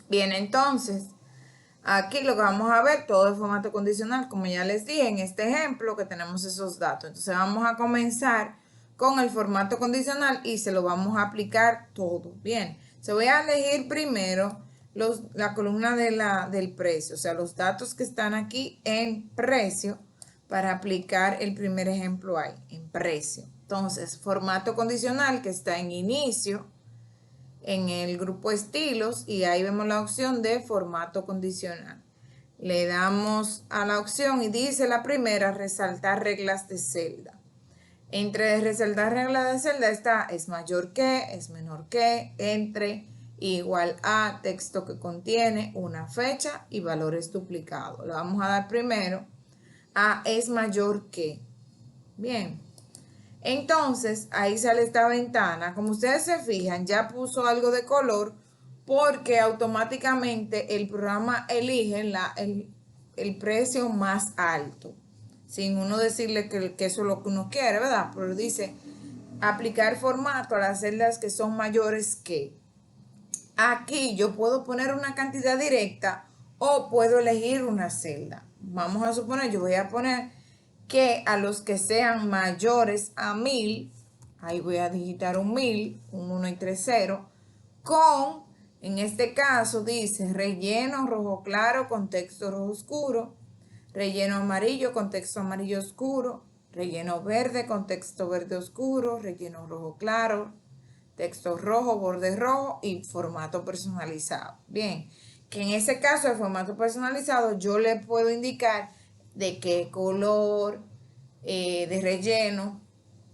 Bien, entonces, aquí lo que vamos a ver, todo el formato condicional, como ya les dije en este ejemplo, que tenemos esos datos. Entonces vamos a comenzar con el formato condicional y se lo vamos a aplicar todo. Bien, se voy a elegir primero la columna del precio, o sea, los datos que están aquí en precio para aplicar el primer ejemplo ahí, en precio. Entonces, formato condicional que está en inicio, en el grupo estilos, y ahí vemos la opción de formato condicional. Le damos a la opción y dice la primera, resaltar reglas de celda. Entre resaltar reglas de celda está es mayor que, es menor que, entre, igual a, texto que contiene una fecha y valores duplicados. Le vamos a dar primero a es mayor que. Bien. Entonces, ahí sale esta ventana. Como ustedes se fijan, ya puso algo de color porque automáticamente el programa elige el precio más alto. Sin uno decirle que eso es lo que uno quiere, ¿verdad? Pero dice aplicar formato a las celdas que son mayores que. Aquí yo puedo poner una cantidad directa o puedo elegir una celda. Vamos a suponer, yo voy a poner que a los que sean mayores a 1000, ahí voy a digitar un 1000, un 1 y 3 0, con, en este caso dice relleno rojo claro con texto rojo oscuro, relleno amarillo con texto amarillo oscuro, relleno verde con texto verde oscuro, relleno rojo claro, texto rojo, borde rojo y formato personalizado. Bien, que en ese caso de formato personalizado yo le puedo indicar de qué color de relleno,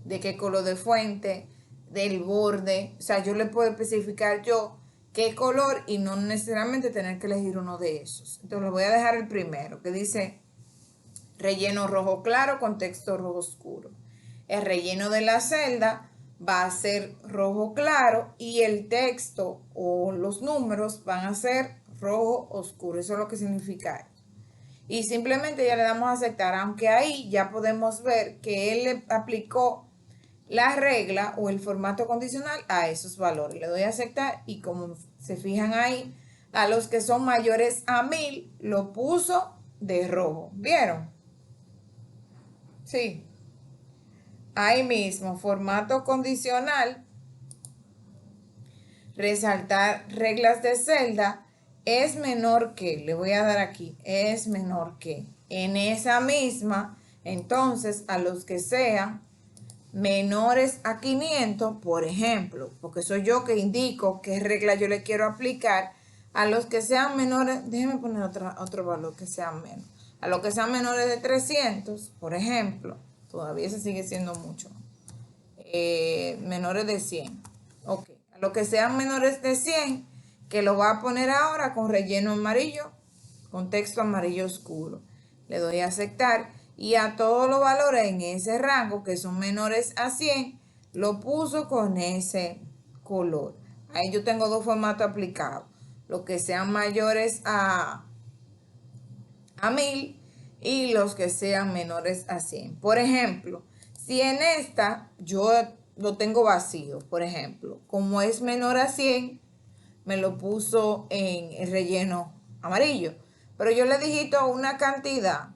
de qué color de fuente, del borde. O sea, yo le puedo especificar yo qué color y no necesariamente tener que elegir uno de esos. Entonces, le voy a dejar el primero, que dice relleno rojo claro con texto rojo oscuro. El relleno de la celda va a ser rojo claro y el texto o los números van a ser rojo oscuro. Eso es lo que significa. Y simplemente ya le damos a aceptar, aunque ahí ya podemos ver que él le aplicó la regla o el formato condicional a esos valores. Le doy a aceptar y como se fijan ahí, a los que son mayores a 1000 lo puso de rojo. ¿Vieron? Sí. Ahí mismo, formato condicional, resaltar reglas de celda, es menor que, le voy a dar aquí, es menor que. En esa misma, entonces, a los que sean menores a 500, por ejemplo, porque soy yo que indico qué regla yo le quiero aplicar, a los que sean menores, déjenme poner otro valor que sean menos, a los que sean menores de 300, por ejemplo, todavía se sigue siendo mucho, menores de 100. Ok, a los que sean menores de 100, que lo va a poner ahora con relleno amarillo, con texto amarillo oscuro. Le doy a aceptar y a todos los valores en ese rango que son menores a 100, lo puso con ese color. Ahí yo tengo dos formatos aplicados. Los que sean mayores a 1000 y los que sean menores a 100. Por ejemplo, si en esta yo lo tengo vacío, por ejemplo, como es menor a 100, me lo puso en el relleno amarillo. Pero yo le digito una cantidad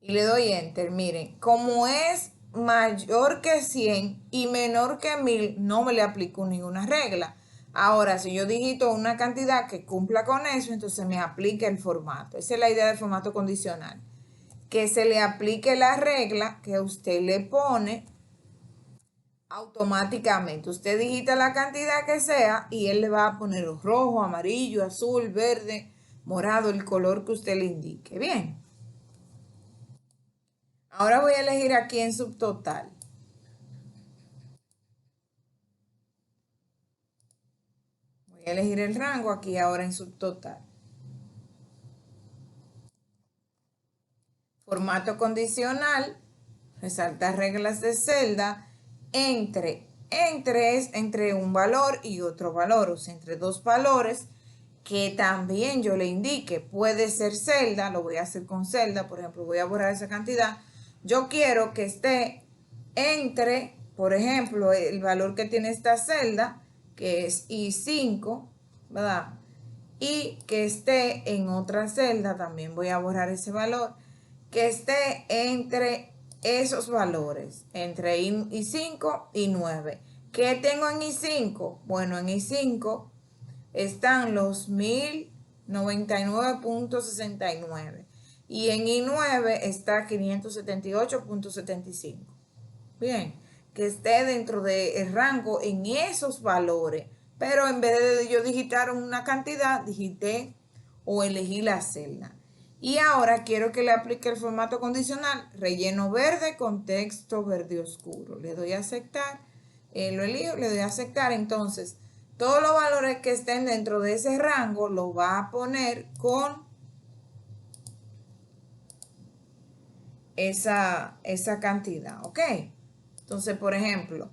y le doy enter. Miren, como es mayor que 100 y menor que 1000, no me le aplico ninguna regla. Ahora, si yo digito una cantidad que cumpla con eso, entonces me aplica el formato. Esa es la idea del formato condicional. Que se le aplique la regla que usted le pone automáticamente. Usted digita la cantidad que sea y él le va a poner rojo, amarillo, azul, verde, morado, el color que usted le indique. Bien. Ahora voy a elegir aquí en subtotal. Voy a elegir el rango aquí ahora en subtotal. Formato condicional, resaltar reglas de celda, entre es entre un valor y otro valor, o sea, entre dos valores que también yo le indique, puede ser celda, lo voy a hacer con celda, por ejemplo, voy a borrar esa cantidad. Yo quiero que esté entre, por ejemplo, el valor que tiene esta celda, que es I5, ¿verdad? Y que esté en otra celda, también voy a borrar ese valor, que esté entre esos valores, entre I5 y 9. ¿Qué tengo en I5? Bueno, en I5 están los 1099.69 y en I9 está 578.75. Bien, que esté dentro del rango en esos valores, pero en vez de yo digitar una cantidad, digité o elegí la celda. Y ahora quiero que le aplique el formato condicional, relleno verde con texto verde oscuro. Le doy a aceptar, lo elijo, le doy a aceptar. Entonces, todos los valores que estén dentro de ese rango lo va a poner con esa cantidad, ¿ok? Entonces, por ejemplo,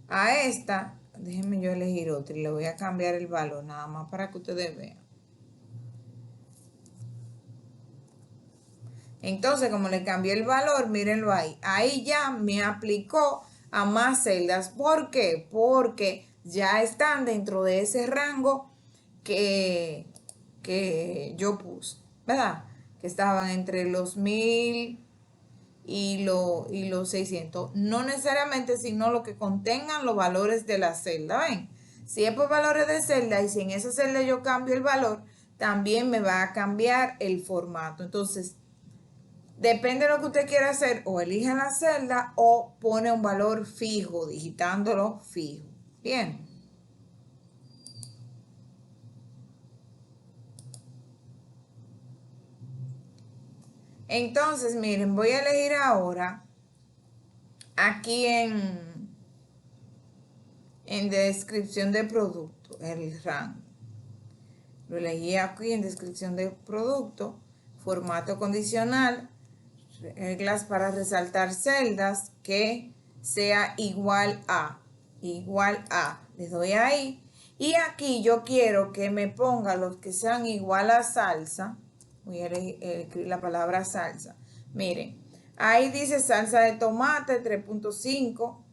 a esta, déjenme yo elegir otra y le voy a cambiar el valor nada más para que ustedes vean. Entonces, como le cambié el valor, mírenlo ahí. Ahí ya me aplicó a más celdas. ¿Por qué? Porque ya están dentro de ese rango que yo puse, ¿verdad? Que estaban entre los 1000 y los 600. No necesariamente, sino lo que contengan los valores de la celda. ¿Ven? Si es por valores de celda y si en esa celda yo cambio el valor, también me va a cambiar el formato. Entonces, depende de lo que usted quiera hacer, o elige la celda o pone un valor fijo, digitándolo fijo. Bien. Entonces, miren, voy a elegir ahora aquí en descripción de producto, el rango. Lo elegí aquí en descripción de producto, formato condicional, reglas para resaltar celdas que sea igual a. Les doy ahí. Y aquí yo quiero que me ponga los que sean igual a salsa. Voy a escribir la palabra salsa. Miren, ahí dice salsa de tomate 3.5,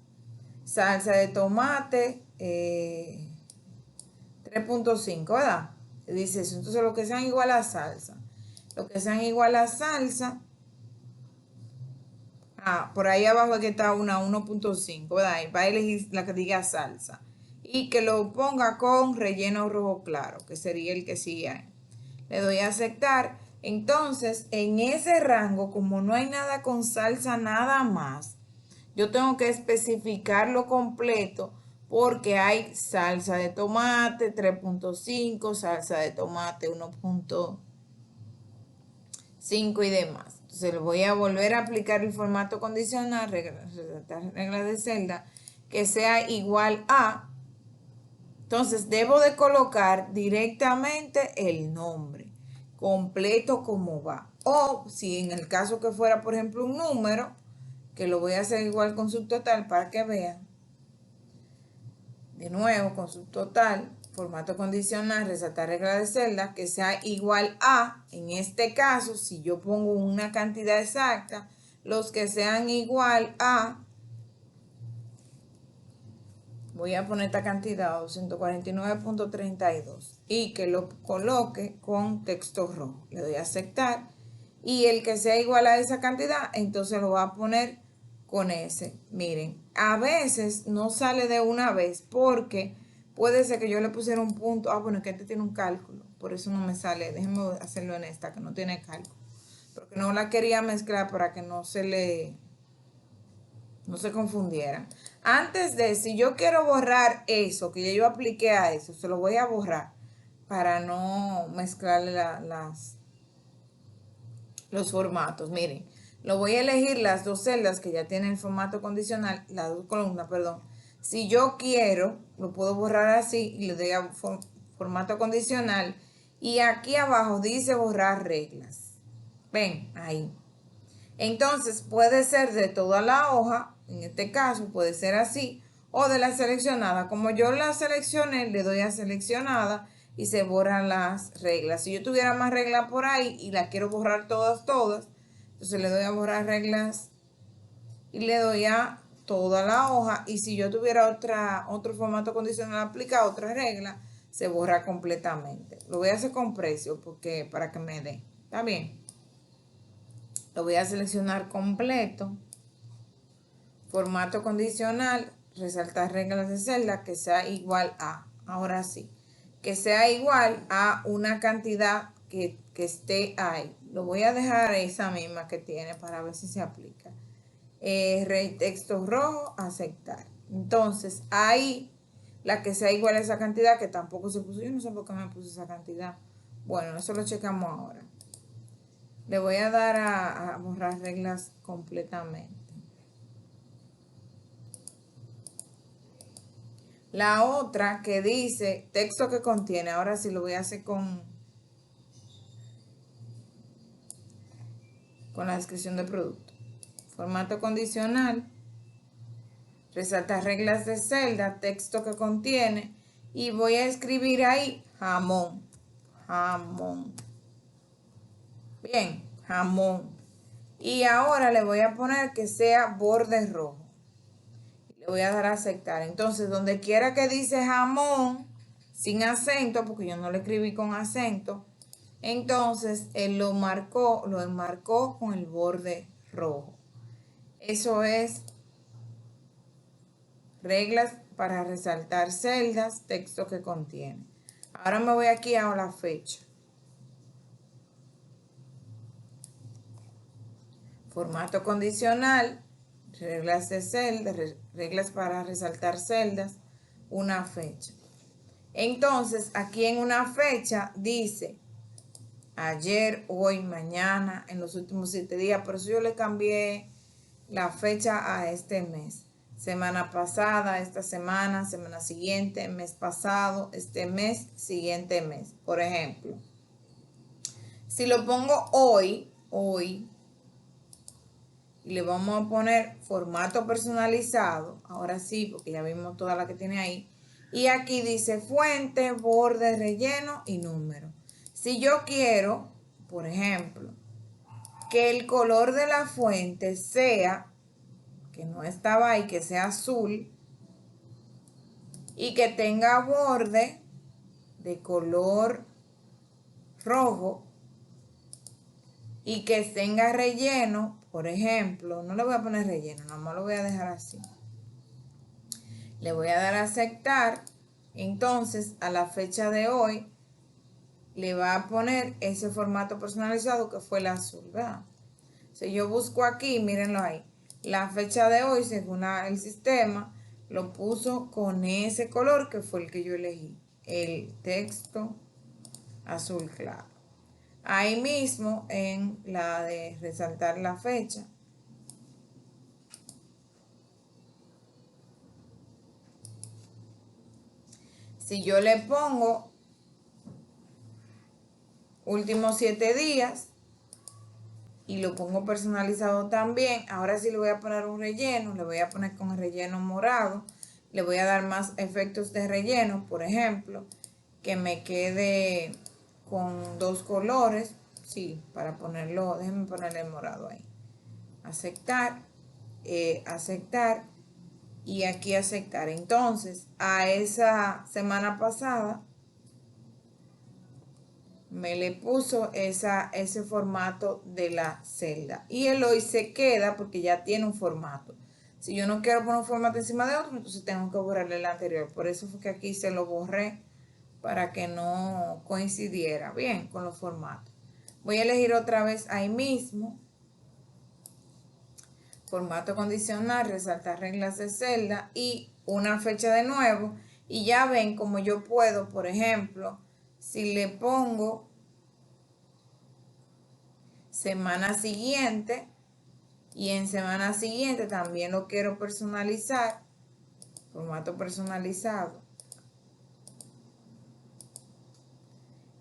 salsa de tomate 3.5, ¿verdad? Dice eso. Entonces, lo que sean igual a salsa. Lo que sean igual a salsa. Por ahí abajo es que está una 1.5, ¿verdad? Y va a elegir la que diga salsa. Y que lo ponga con relleno rojo claro, que sería el que sigue ahí. Le doy a aceptar. Entonces, en ese rango, como no hay nada con salsa, nada más, yo tengo que especificarlo completo porque hay salsa de tomate 3.5, salsa de tomate 1.5 y demás. Entonces le voy a volver a aplicar el formato condicional, regla de celda, que sea igual a. Entonces debo de colocar directamente el nombre completo como va. O si en el caso que fuera, por ejemplo, un número, que lo voy a hacer igual con subtotal para que vean. De nuevo, con subtotal, formato condicional, resaltar regla de celda, que sea igual a, en este caso, si yo pongo una cantidad exacta, los que sean igual a, voy a poner esta cantidad, 249.32, y que lo coloque con texto rojo. Le doy a aceptar. Y el que sea igual a esa cantidad, entonces lo va a poner con ese. Miren, a veces no sale de una vez porque puede ser que yo le pusiera un punto. Bueno, que este tiene un cálculo, por eso no me sale. Déjenme hacerlo en esta, que no tiene cálculo. Porque no la quería mezclar para que no se confundiera. Antes de, si yo quiero borrar eso, que ya yo apliqué a eso, se lo voy a borrar para no mezclarle los formatos. Miren, lo voy a elegir las dos celdas que ya tienen el formato condicional, las dos columnas, perdón. Si yo quiero, lo puedo borrar así y le doy a formato condicional. Y aquí abajo dice borrar reglas. Ven, ahí. Entonces puede ser de toda la hoja, en este caso puede ser así, o de la seleccionada. Como yo la seleccioné, le doy a seleccionada y se borran las reglas. Si yo tuviera más reglas por ahí y las quiero borrar todas, entonces le doy a borrar reglas y le doy a toda la hoja. Y si yo tuviera otro formato condicional aplicado, otra regla, se borra completamente. Lo voy a hacer con precio porque para que me dé. ¿Está bien? Lo voy a seleccionar completo. Formato condicional, resaltar reglas de celda que sea igual a, ahora sí, que sea igual a una cantidad que esté ahí. Lo voy a dejar esa misma que tiene para ver si se aplica. Texto rojo, aceptar. Entonces, ahí, la que sea igual a esa cantidad, que tampoco se puso, yo no sé por qué me puse esa cantidad. Bueno, eso lo checamos ahora. Le voy a dar a borrar reglas completamente. La otra que dice texto que contiene, ahora sí lo voy a hacer con la descripción del producto. Formato condicional, resaltar reglas de celda, texto que contiene y voy a escribir ahí jamón, jamón. Bien, jamón. Y ahora le voy a poner que sea borde rojo. Le voy a dar a aceptar. Entonces, donde quiera que dice jamón, sin acento, porque yo no lo escribí con acento, entonces él lo enmarcó con el borde rojo. Eso es reglas para resaltar celdas, texto que contiene. Ahora me voy aquí a la fecha. Formato condicional, reglas de celdas, reglas para resaltar celdas, una fecha. Entonces, aquí en una fecha dice ayer, hoy, mañana, en los últimos 7 días. Por eso yo le cambié la fecha a este mes. Semana pasada, esta semana, semana siguiente, mes pasado, este mes, siguiente mes. Por ejemplo, si lo pongo hoy, y le vamos a poner formato personalizado, ahora sí, porque ya vimos toda la que tiene ahí. Y aquí dice fuente, borde, relleno y número. Si yo quiero, por ejemplo, que el color de la fuente sea, que no estaba ahí, que sea azul y que tenga borde de color rojo y que tenga relleno, por ejemplo, no le voy a poner relleno, nada más lo voy a dejar así. Le voy a dar a aceptar. Entonces, a la fecha de hoy, le va a poner ese formato personalizado que fue el azul, ¿verdad? Si yo busco aquí, mírenlo ahí. La fecha de hoy, según el sistema, lo puso con ese color que fue el que yo elegí. El texto azul claro. Ahí mismo en la de resaltar la fecha. Si yo le pongo últimos 7 días y lo pongo personalizado también, ahora sí le voy a poner un relleno, le voy a poner con el relleno morado, le voy a dar más efectos de relleno, por ejemplo, que me quede con 2 colores, sí, para ponerlo, déjenme ponerle el morado ahí, aceptar, aceptar y aquí aceptar. Entonces, a esa semana pasada me le puso ese formato de la celda. Y el hoy se queda porque ya tiene un formato. Si yo no quiero poner un formato encima de otro, entonces tengo que borrarle el anterior. Por eso fue que aquí se lo borré para que no coincidiera bien con los formatos. Voy a elegir otra vez ahí mismo. Formato condicional, resaltar reglas de celda y una fecha de nuevo. Y ya ven como yo puedo, por ejemplo, si le pongo semana siguiente y en semana siguiente también lo quiero personalizar, formato personalizado,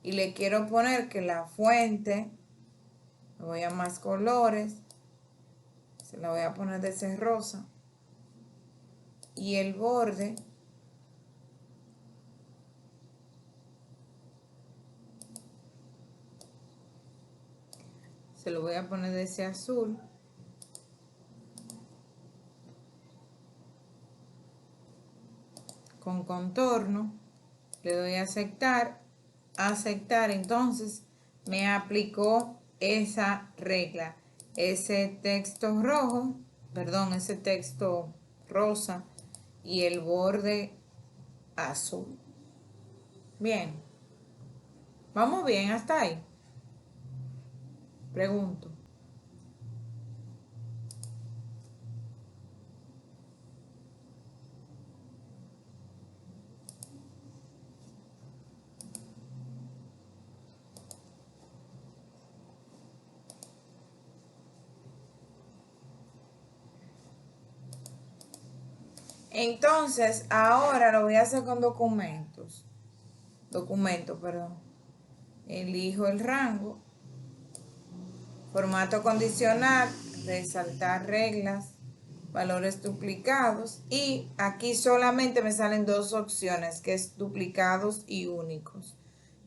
y le quiero poner que la fuente, le voy a más colores, se la voy a poner de ese rosa, y el borde se lo voy a poner de ese azul. Con contorno. Le doy a aceptar, entonces me aplicó esa regla. Ese texto rojo, perdón, ese texto rosa y el borde azul. Bien, vamos bien hasta ahí. Pregunto. Entonces, ahora lo voy a hacer con documentos. Documento, perdón. Elijo el rango. Formato condicional. Resaltar reglas. Valores duplicados. Y aquí solamente me salen dos opciones, que es duplicados y únicos.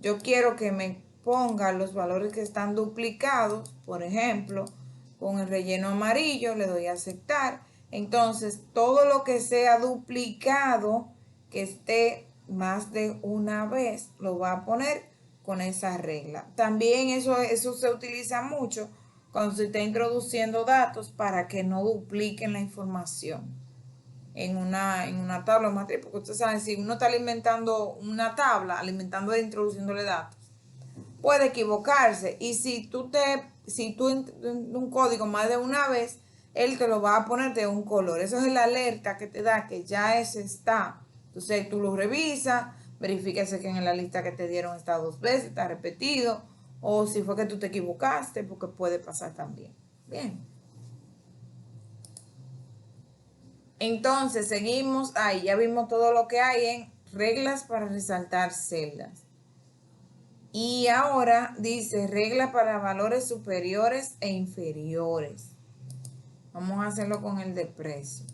Yo quiero que me ponga los valores que están duplicados. Por ejemplo, con el relleno amarillo le doy a aceptar. Entonces, todo lo que sea duplicado, que esté más de una vez, lo va a poner con esa regla. También eso se utiliza mucho cuando se está introduciendo datos para que no dupliquen la información en una tabla o matriz, porque ustedes saben, si uno está alimentando una tabla, alimentando e introduciéndole datos, puede equivocarse. Y si tú en un código más de una vez, él te lo va a poner de un color. Eso es la alerta que te da que ya ese está. Entonces tú lo revisas, verifíquese que en la lista que te dieron está dos veces, está repetido, o si fue que tú te equivocaste, porque puede pasar también. Bien. Entonces seguimos ahí, ya vimos todo lo que hay en reglas para resaltar celdas. Y ahora dice regla para valores superiores e inferiores. Vamos a hacerlo con el de precio.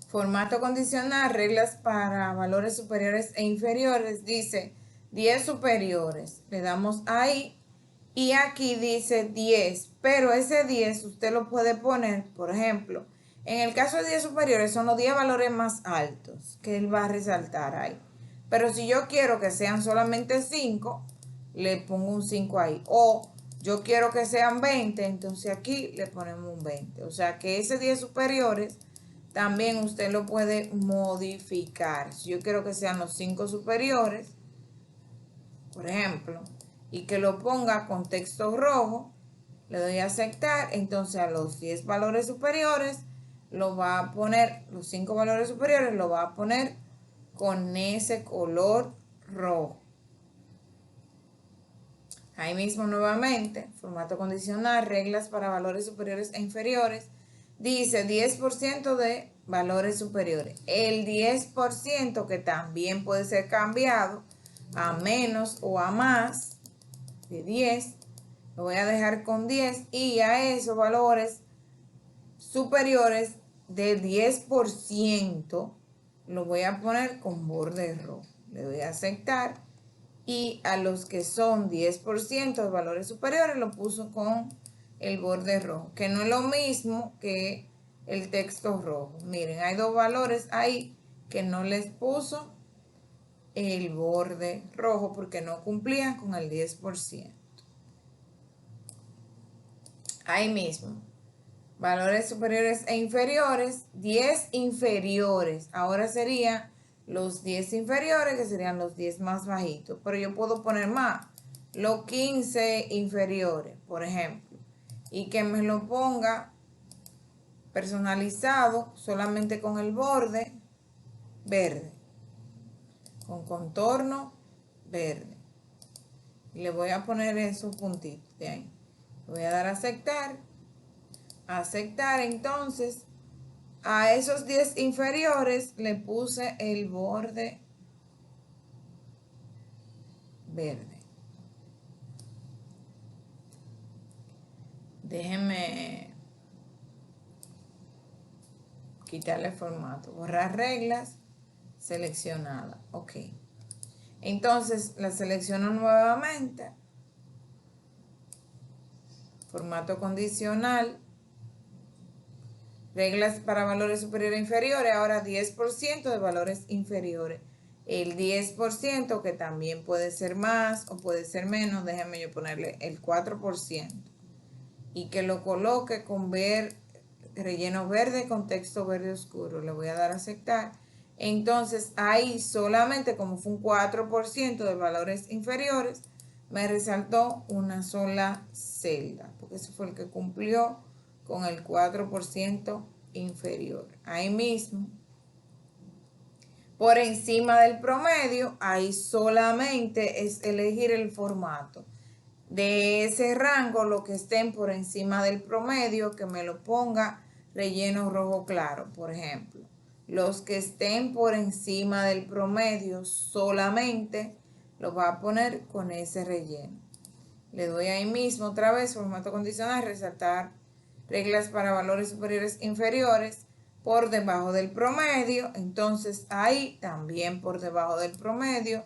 Formato condicional, reglas para valores superiores e inferiores. Dice 10 superiores. Le damos ahí. Y aquí dice 10. Pero ese 10 usted lo puede poner, por ejemplo, en el caso de 10 superiores son los 10 valores más altos que él va a resaltar ahí. Pero si yo quiero que sean solamente 5, le pongo un 5 ahí. O yo quiero que sean 20, entonces aquí le ponemos un 20. O sea que ese 10 superiores también usted lo puede modificar. Si yo quiero que sean los 5 superiores, por ejemplo, y que lo ponga con texto rojo, le doy a aceptar. Entonces a los 10 valores superiores lo va a poner, los 5 valores superiores lo va a poner con ese color rojo. Ahí mismo nuevamente, formato condicional, reglas para valores superiores e inferiores. Dice 10% de valores superiores. El 10% que también puede ser cambiado a menos o a más de 10. Lo voy a dejar con 10 y a esos valores superiores de 10% lo voy a poner con borde rojo. Le doy a aceptar. Y a los que son 10% de valores superiores lo puso con el borde rojo, que no es lo mismo que el texto rojo. Miren, hay dos valores ahí que no les puso el borde rojo porque no cumplían con el 10%. Ahí mismo, valores superiores e inferiores, 10 inferiores. Ahora serían los 10 inferiores, que serían los 10 más bajitos. Pero yo puedo poner más, los 15 inferiores, por ejemplo. Y que me lo ponga personalizado solamente con el borde verde. Con contorno verde. Y le voy a poner esos puntitos de ahí. Voy a dar a aceptar. Aceptar, entonces a esos 10 inferiores le puse el borde verde. Déjenme quitarle formato. Borrar reglas. Seleccionada. Ok. Entonces la selecciono nuevamente. formato condicional, reglas para valores superiores e inferiores, ahora 10% de valores inferiores. El 10%, que también puede ser más o puede ser menos, déjenme yo ponerle el 4%. Y que lo coloque con relleno verde con texto verde oscuro. Le voy a dar a aceptar. Entonces ahí solamente, como fue un 4% de valores inferiores, me resaltó una sola celda, porque ese fue el que cumplió con el 4% inferior. Ahí mismo, por encima del promedio, ahí solamente es elegir el formato de ese rango, lo que estén por encima del promedio, que me lo ponga relleno rojo claro, por ejemplo. Los que estén por encima del promedio solamente los va a poner con ese relleno. Le doy ahí mismo otra vez, formato condicional, resaltar reglas para valores superiores e inferiores por debajo del promedio. Entonces ahí también por debajo del promedio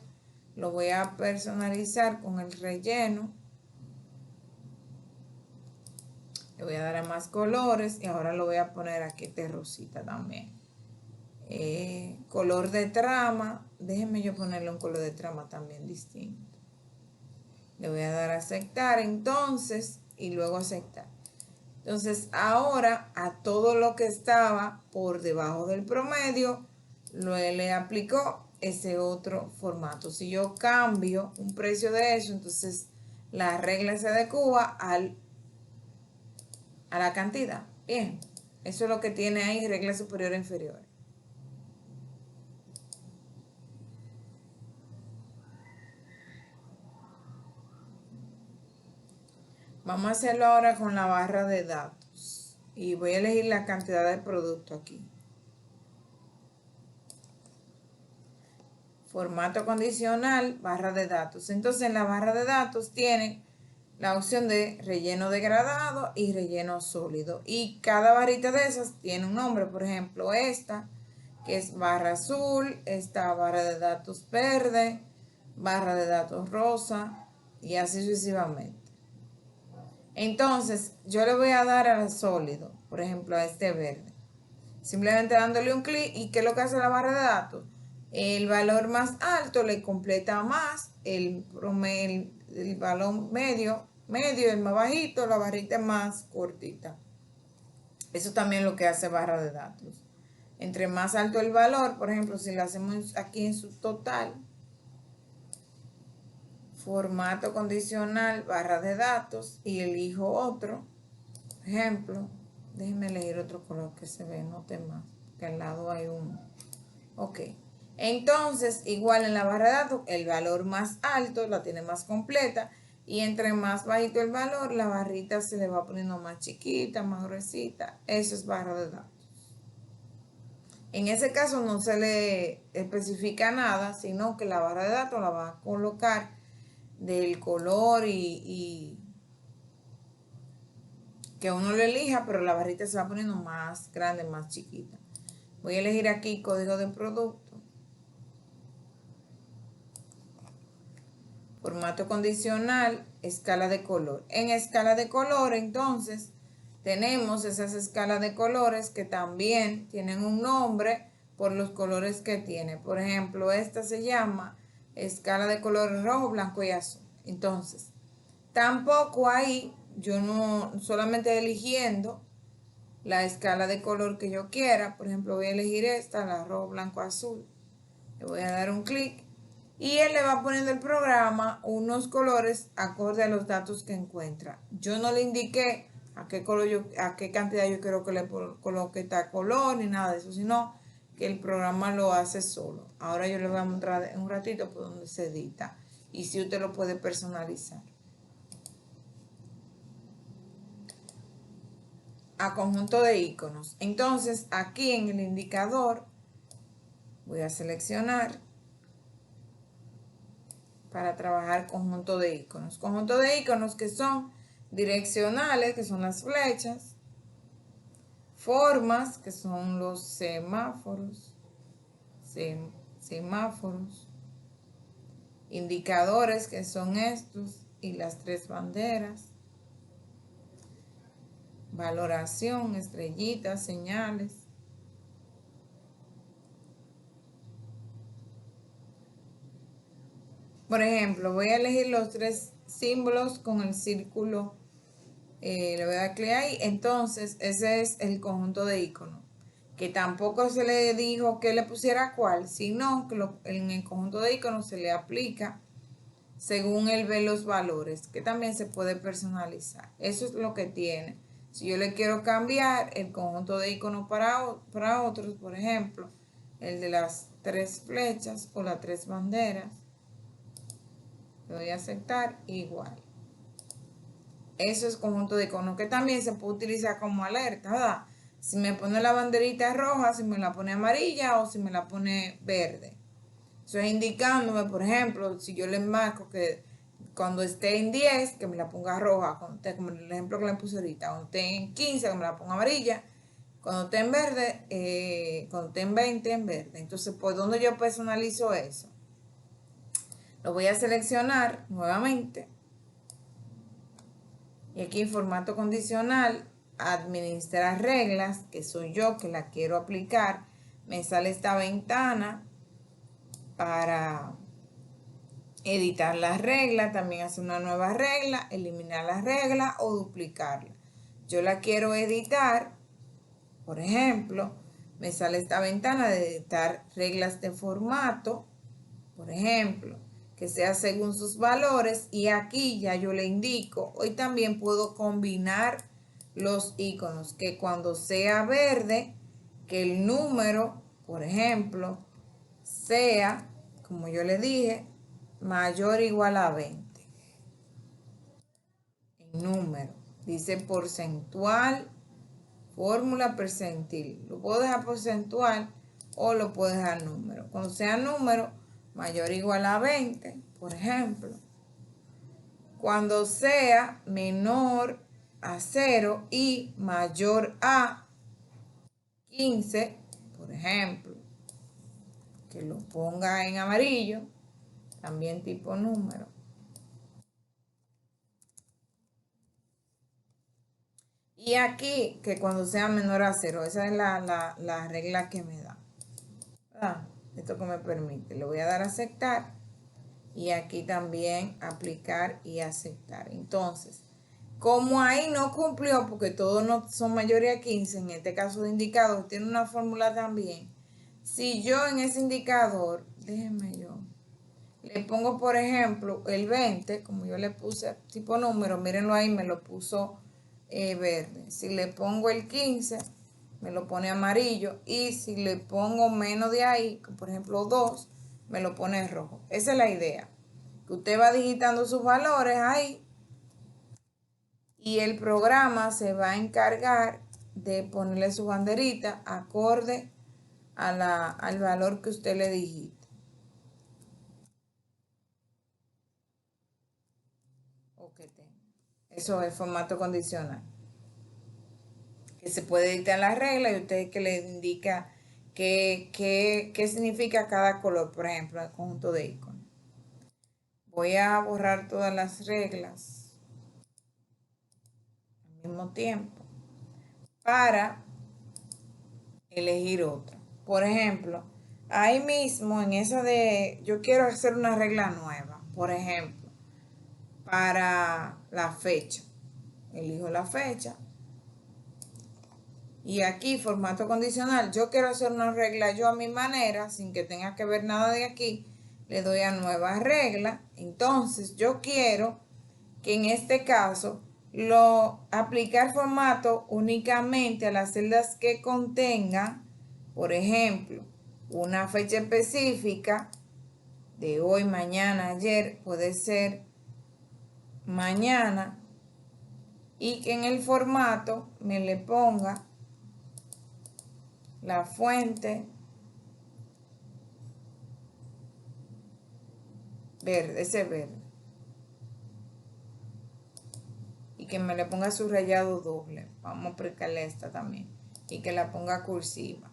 lo voy a personalizar con el relleno. Le voy a dar a más colores y ahora lo voy a poner aquí este rosita también. Color de trama, déjenme yo ponerle un color de trama también distinto. Le voy a dar a aceptar entonces y luego aceptar. Entonces ahora a todo lo que estaba por debajo del promedio le aplicó ese otro formato. Si yo cambio un precio de eso, entonces la regla se adecuá a la cantidad. Bien, eso es lo que tiene ahí regla superior e inferior. Vamos a hacerlo ahora con la barra de datos. Y voy a elegir la cantidad de producto aquí. Formato condicional, barra de datos. Entonces en la barra de datos tienen la opción de relleno degradado y relleno sólido. Y cada barrita de esas tiene un nombre. Por ejemplo, esta, que es barra azul, esta barra de datos verde, barra de datos rosa y así sucesivamente. Entonces, yo le voy a dar al sólido, por ejemplo, a este verde. Simplemente dándole un clic, ¿y qué es lo que hace la barra de datos? El valor más alto le completa más, el valor medio, el más bajito, la barrita más cortita. Eso también es lo que hace barra de datos. Entre más alto el valor, por ejemplo, si lo hacemos aquí en su total, formato condicional, barra de datos, y elijo otro, ejemplo, déjenme elegir otro color que se ve, note más, que al lado hay uno. Ok, entonces igual en la barra de datos, el valor más alto la tiene más completa, y entre más bajito el valor, la barrita se le va poniendo más chiquita, más gruesita. Eso es barra de datos. En ese caso no se le especifica nada, sino que la barra de datos la va a colocar del color y que uno lo elija, pero la barrita se va poniendo más grande, más chiquita. Voy a elegir aquí código de producto, formato condicional, escala de color. En escala de color, entonces, tenemos esas escalas de colores que también tienen un nombre por los colores que tiene. Por ejemplo, esta se llama escala de colores rojo, blanco y azul. Entonces, tampoco ahí, yo no solamente eligiendo la escala de color que yo quiera. Por ejemplo, voy a elegir esta, la rojo, blanco, azul. Le voy a dar un clic y él le va poniendo el programa unos colores acorde a los datos que encuentra. Yo no le indiqué a qué color a qué cantidad yo quiero que le coloque tal color ni nada de eso, sino que el programa lo hace solo. Ahora yo le voy a mostrar en un ratito por donde se edita y si usted lo puede personalizar. A conjunto de iconos. Entonces aquí en el indicador voy a seleccionar para trabajar conjunto de iconos. Conjunto de iconos que son direccionales, que son las flechas, formas, que son los semáforos, indicadores, que son estos, y las tres banderas. valoración, estrellitas, señales. Por ejemplo, voy a elegir los 3 símbolos con el círculo. Le voy a dar clic ahí. Entonces, ese es el conjunto de iconos. Que tampoco se le dijo que le pusiera cuál, sino que en el conjunto de iconos se le aplica según él ve los valores, que también se puede personalizar. Eso es lo que tiene. Si yo le quiero cambiar el conjunto de iconos para otros, por ejemplo, el de las 3 flechas o las 3 banderas, le doy a aceptar igual. Eso es conjunto de iconos que también se puede utilizar como alerta, ¿verdad? Si me pone la banderita roja, si me la pone amarilla o si me la pone verde. Eso es indicándome, por ejemplo, si yo le marco que cuando esté en 10, que me la ponga roja, cuando esté, como el ejemplo que le puse ahorita, cuando esté en 15, que me la ponga amarilla, cuando esté en verde, cuando esté en 20, en verde. Entonces, ¿por dónde yo personalizo eso? Lo voy a seleccionar nuevamente. Y aquí en formato condicional, administrar reglas, que soy yo que la quiero aplicar. Me sale esta ventana para editar las reglas, también hacer una nueva regla, eliminar la regla o duplicarla. Yo la quiero editar, por ejemplo, me sale esta ventana de editar reglas de formato, por ejemplo, que sea según sus valores, y aquí ya yo le indico, hoy también puedo combinar los iconos, que cuando sea verde, que el número, por ejemplo, sea, como yo le dije, mayor o igual a 20. En número. Dice porcentual, fórmula percentil. Lo puedo dejar porcentual o lo puedo dejar número. Cuando sea número, mayor o igual a 20, por ejemplo. Cuando sea menor a 0 y mayor a 15, por ejemplo, que lo ponga en amarillo, también tipo número. Y aquí, que cuando sea menor a 0, esa es la regla que me da. Esto que me permite. Le voy a dar a aceptar. Y aquí también aplicar y aceptar. Entonces, como ahí no cumplió, porque todos no son mayores a 15, en este caso de indicador, tiene una fórmula también. Si yo en ese indicador, déjenme yo, le pongo por ejemplo el 20, como yo le puse tipo número, mírenlo ahí, me lo puso verde. Si le pongo el 15, me lo pone amarillo. Y si le pongo menos de ahí, por ejemplo 2, me lo pone rojo. Esa es la idea. Que usted va digitando sus valores ahí y el programa se va a encargar de ponerle su banderita acorde al valor que usted le digite. Eso es formato condicional. Que se puede editar la regla y usted que le indica qué significa cada color, por ejemplo, el conjunto de iconos. Voy a borrar todas las reglas al mismo tiempo para elegir otra. Por ejemplo, ahí mismo en esa de, yo quiero hacer una regla nueva, por ejemplo, para la fecha. Elijo la fecha. Y aquí, formato condicional, yo quiero hacer una regla yo a mi manera, sin que tenga que ver nada de aquí. Le doy a nueva regla. Entonces, yo quiero que en este caso, aplicar formato únicamente a las celdas que contengan, por ejemplo, una fecha específica de hoy, mañana, ayer, puede ser mañana, y que en el formato me le ponga la fuente verde, ese verde. Y que me le ponga subrayado doble. Vamos a aplicarle esta también. Y que la ponga cursiva.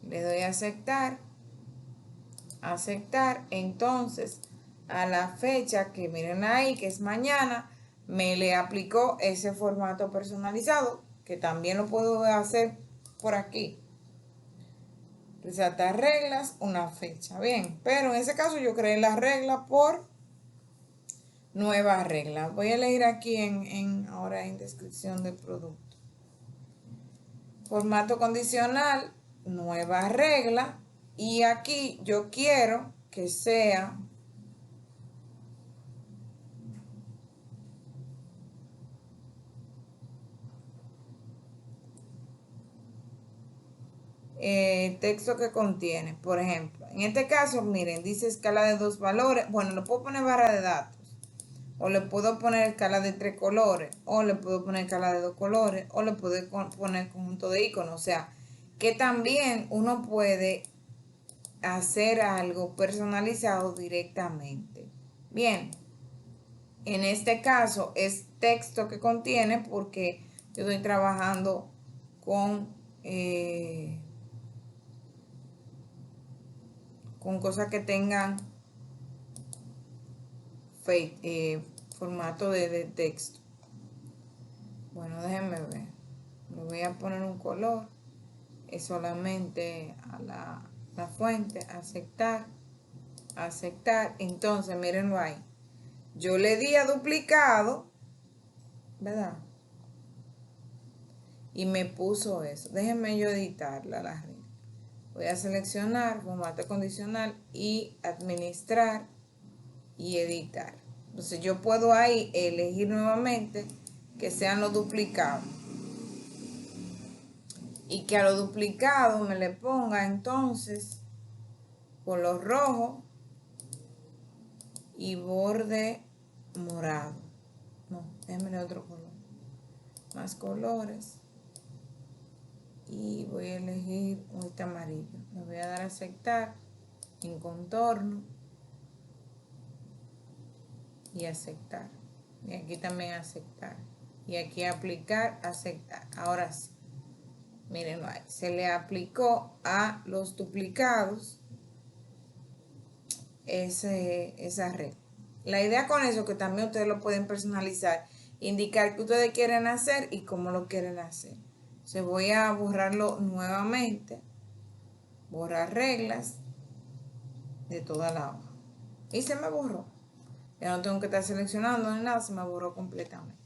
Le doy a aceptar. Aceptar. Entonces, a la fecha que miren ahí, que es mañana, me le aplicó ese formato personalizado, que también lo puedo hacer por aquí. Resaltar reglas, una fecha. Bien, pero en ese caso yo creé la regla por nueva regla. Voy a elegir aquí ahora en descripción del producto. Formato condicional, nueva regla. Y aquí yo quiero que sea texto que contiene. Por ejemplo, en este caso, miren, dice escala de 2 valores. Bueno, le puedo poner barra de datos. O le puedo poner escala de 3 colores. O le puedo poner escala de 2 colores. O le puedo poner conjunto de iconos. O sea, que también uno puede hacer algo personalizado directamente. Bien, en este caso es texto que contiene porque yo estoy trabajando con cosas que tengan formato de texto. Bueno, déjenme ver. Le voy a poner un color. Es solamente a la fuente. Aceptar. Aceptar. Entonces, mírenlo ahí. Yo le di a duplicado, ¿verdad? Y me puso eso. Déjenme yo editarla la regla. Voy a seleccionar formato condicional y administrar y editar. Entonces yo puedo ahí elegir nuevamente que sean los duplicados. Y que a los duplicados me le ponga entonces color rojo y borde morado. No, déjenme otro color. Más colores. Y voy a elegir este amarillo. Le voy a dar a aceptar en contorno y aceptar. Y aquí también aceptar. Y aquí aplicar, aceptar. Ahora sí. Mírenlo ahí. Se le aplicó a los duplicados esa regla. La idea con eso es que también ustedes lo pueden personalizar, indicar qué ustedes quieren hacer y cómo lo quieren hacer. Entonces voy a borrarlo nuevamente. Borrar reglas de toda la hoja. Y se me borró. Ya no tengo que estar seleccionando ni nada, se me borró completamente.